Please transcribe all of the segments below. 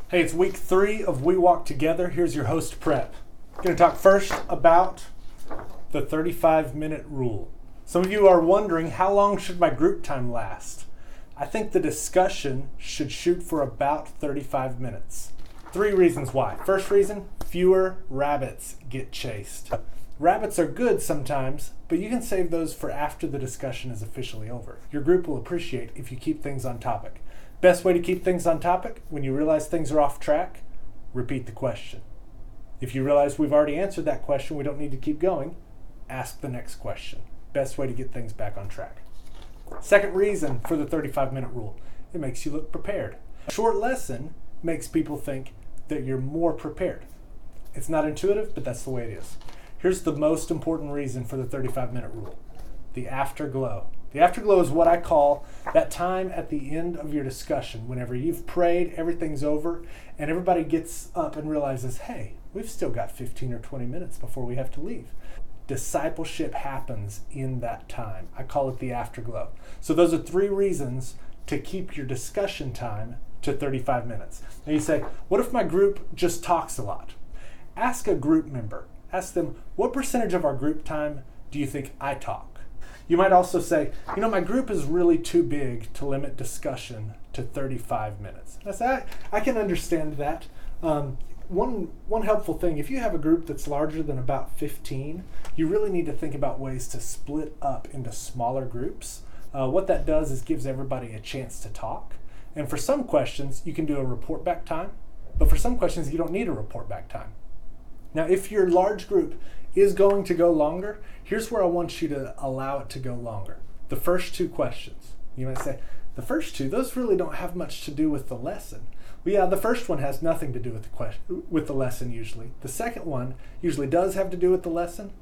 Hey, it's week 3 of We Walk Together. Here's your host, Prep. I'm going to talk first about the 35-minute rule. Some of you are wondering, how long should my group time last? I think the discussion should shoot for about 35 minutes. 3 reasons why. First reason, fewer rabbits get chased. Rabbits are good sometimes, but you can save those for after the discussion is officially over. Your group will appreciate if you keep things on topic. Best way to keep things on topic, when you realize things are off track, repeat the question. If you realize we've already answered that question, we don't need to keep going, ask the next question. Best way to get things back on track. Second reason for the 35-minute rule, it makes you look prepared. A short lesson makes people think that you're more prepared. It's not intuitive, but that's the way it is. Here's the most important reason for the 35-minute rule, the afterglow. The afterglow is what I call that time at the end of your discussion, whenever you've prayed, everything's over, and everybody gets up and realizes, hey, we've still got 15 or 20 minutes before we have to leave. Discipleship happens in that time. I call it the afterglow. So those are 3 reasons to keep your discussion time to 35 minutes. And you say, what if my group just talks a lot? Ask a group member. Ask them, what percentage of our group time do you think I talk? You might also say, my group is really too big to limit discussion to 35 minutes. I can understand that. One helpful thing, if you have a group that's larger than about 15, you really need to think about ways to split up into smaller groups. What that does is gives everybody a chance to talk. And for some questions, you can do a report back time, but for some questions, you don't need a report back time. Now, if your large group is going to go longer, here's where I want you to allow it to go longer. The first 2 questions. You might say, the first 2, those really don't have much to do with the lesson. Well, yeah, the first one has nothing to do with the lesson usually. The second one usually does have to do with the lesson.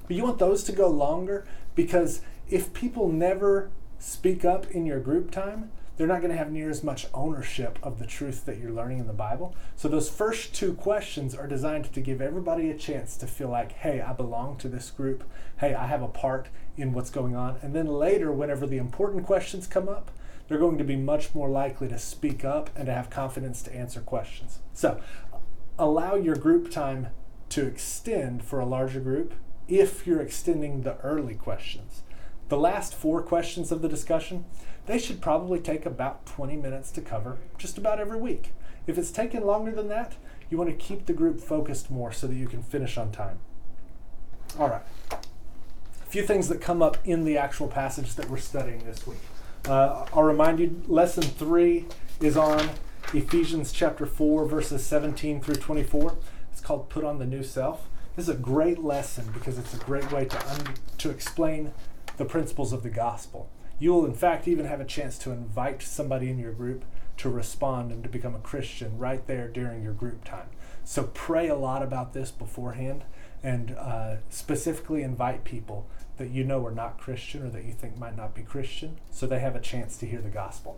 But you want those to go longer because if people never speak up in your group time, they're not going to have near as much ownership of the truth that you're learning in the Bible. So those first 2 questions are designed to give everybody a chance to feel like, hey, I belong to this group. Hey, I have a part in what's going on. And then later, whenever the important questions come up, they're going to be much more likely to speak up and to have confidence to answer questions. So allow your group time to extend for a larger group if you're extending the early questions. The last 4 questions of the discussion, they should probably take about 20 minutes to cover just about every week. If it's taken longer than that, you want to keep the group focused more so that you can finish on time. All right. A few things that come up in the actual passage that we're studying this week. I'll remind you, lesson 3 is on Ephesians chapter 4, verses 17 through 24. It's called Put on the New Self. This is a great lesson because it's a great way to explain the principles of the gospel. You will, in fact, even have a chance to invite somebody in your group to respond and to become a Christian right there during your group time. So pray a lot about this beforehand and specifically invite people that you know are not Christian or that you think might not be Christian so they have a chance to hear the gospel.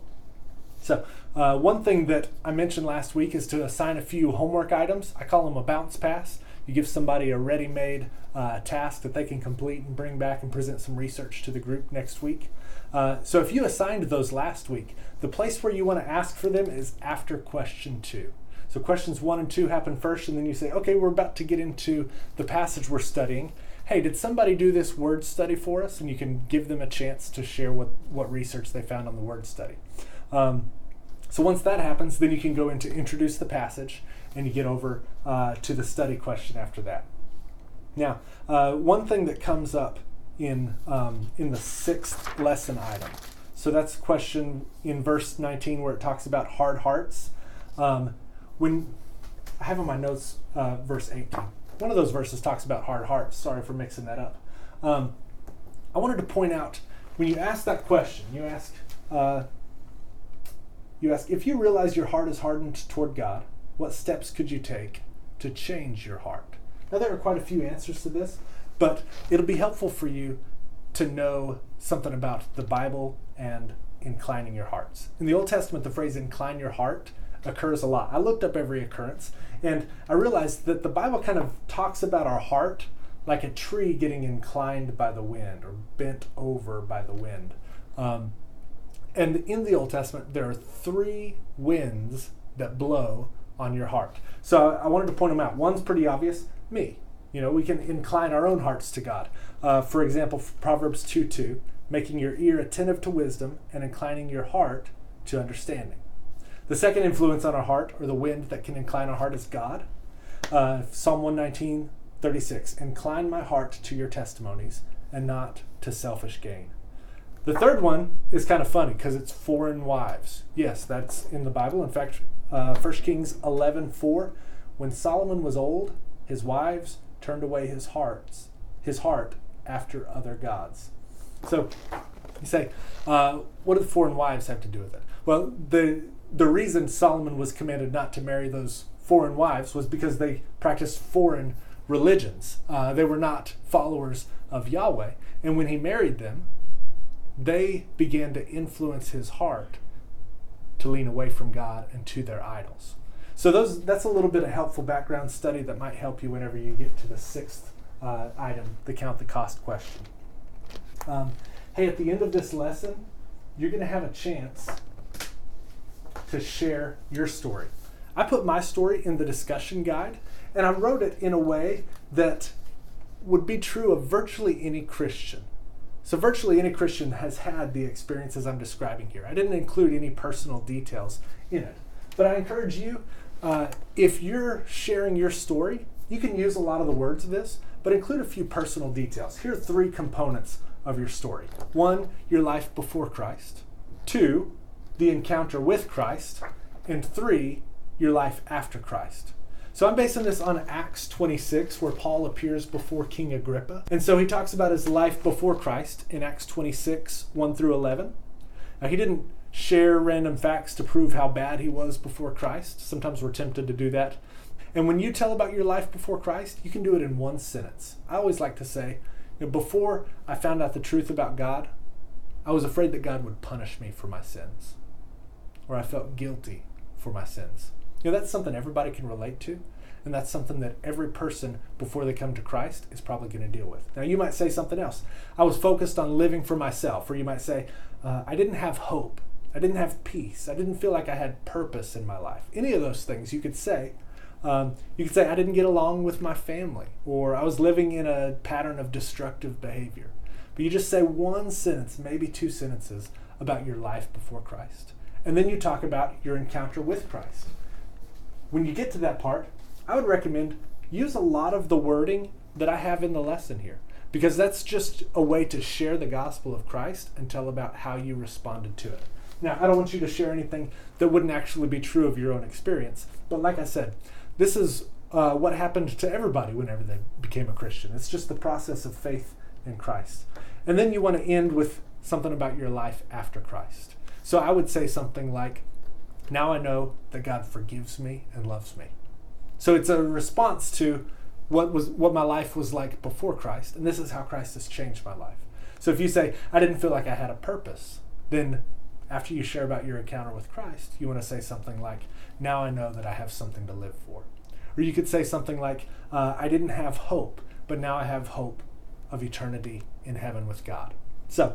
So one thing that I mentioned last week is to assign a few homework items. I call them a bounce pass. You give somebody a ready-made task that they can complete and bring back and present some research to the group next week. So if you assigned those last week, the place where you want to ask for them is after question 2. So questions 1 and 2 happen first, and then you say, okay, we're about to get into the passage we're studying. Hey, did somebody do this word study for us? And you can give them a chance to share what research they found on the word study. So once that happens, then you can go into introduce the passage, and you get over to the study question after that. Now, one thing that comes up in the 6th lesson item, so that's a question in verse 19 where it talks about hard hearts. When I have on my notes verse 18, one of those verses talks about hard hearts. Sorry for mixing that up. I wanted to point out, when you ask that question, you ask, if you realize your heart is hardened toward God, what steps could you take to change your heart? Now, there are quite a few answers to this, but it'll be helpful for you to know something about the Bible and inclining your hearts. In the Old Testament, the phrase incline your heart occurs a lot. I looked up every occurrence, and I realized that the Bible kind of talks about our heart like a tree getting inclined by the wind or bent over by the wind. And in the Old Testament, there are 3 winds that blow on your heart. So I wanted to point them out. One's pretty obvious, me. We can incline our own hearts to God. For example, Proverbs 2:2, making your ear attentive to wisdom and inclining your heart to understanding. The second influence on our heart, or the wind that can incline our heart, is God. Psalm 119:36, incline my heart to your testimonies and not to selfish gain. The third one is kind of funny because it's foreign wives. Yes, that's in the Bible. In fact, 1 Kings 11:4, when Solomon was old, his wives turned away his heart after other gods. So you say, what do the foreign wives have to do with it? Well, the reason Solomon was commanded not to marry those foreign wives was because they practiced foreign religions. They were not followers of Yahweh. And when he married them, they began to influence his heart to lean away from God and to their idols. So that's a little bit of helpful background study that might help you whenever you get to the sixth item, the count the cost question. Hey, at the end of this lesson, you're going to have a chance to share your story. I put my story in the discussion guide, and I wrote it in a way that would be true of virtually any Christian. So virtually any Christian has had the experiences I'm describing here. I didn't include any personal details in it. But I encourage you, if you're sharing your story, you can use a lot of the words of this, but include a few personal details. Here are 3 components of your story. 1, your life before Christ. 2, the encounter with Christ. And 3, your life after Christ. So I'm basing this on Acts 26, where Paul appears before King Agrippa. And so he talks about his life before Christ in Acts 26, 1 through 11. Now, he didn't share random facts to prove how bad he was before Christ. Sometimes we're tempted to do that. And when you tell about your life before Christ, you can do it in 1 sentence. I always like to say, before I found out the truth about God, I was afraid that God would punish me for my sins. Or I felt guilty for my sins. That's something everybody can relate to, and that's something that every person before they come to Christ is probably going to deal with. Now, you might say something else. I was focused on living for myself, or you might say, I didn't have hope. I didn't have peace. I didn't feel like I had purpose in my life. Any of those things you could say. You could say, I didn't get along with my family, or I was living in a pattern of destructive behavior. But you just say 1 sentence, maybe 2 sentences about your life before Christ. And then you talk about your encounter with Christ. When you get to that part, I would recommend use a lot of the wording that I have in the lesson here, because that's just a way to share the gospel of Christ and tell about how you responded to it. Now, I don't want you to share anything that wouldn't actually be true of your own experience, but like I said, this is what happened to everybody whenever they became a Christian. It's just the process of faith in Christ. And then you want to end with something about your life after Christ. So I would say something like, now I know that God forgives me and loves me. So it's a response to what my life was like before Christ, and this is how Christ has changed my life. So if you say, I didn't feel like I had a purpose, then after you share about your encounter with Christ, you want to say something like, now I know that I have something to live for. Or you could say something like, I didn't have hope, but now I have hope of eternity in heaven with God. So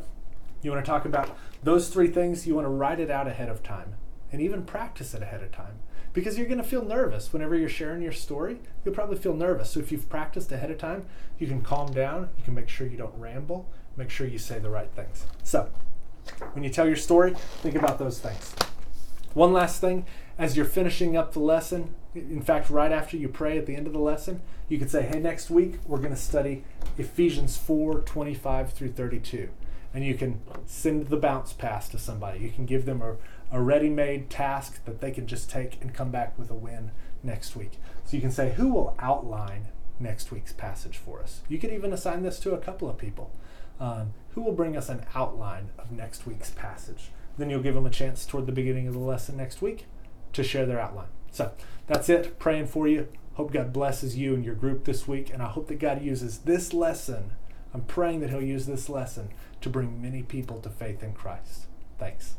you want to talk about those 3 things. You want to write it out ahead of time and even practice it ahead of time, because you're going to feel nervous whenever you're sharing your story. You'll probably feel nervous. So if you've practiced ahead of time, you can calm down. You can make sure you don't ramble. Make sure you say the right things. So when you tell your story, think about those things. One last thing, as you're finishing up the lesson, in fact, right after you pray at the end of the lesson, you could say, hey, next week we're going to study Ephesians 4:25 through 32. And you can send the bounce pass to somebody. You can give them a ready-made task that they can just take and come back with a win next week. So you can say, who will outline next week's passage for us? You could even assign this to a couple of people. Who will bring us an outline of next week's passage? Then you'll give them a chance toward the beginning of the lesson next week to share their outline. So that's it. Praying for you. Hope God blesses you and your group this week, and I hope that God uses this lesson. I'm praying that He'll use this lesson to bring many people to faith in Christ. Thanks.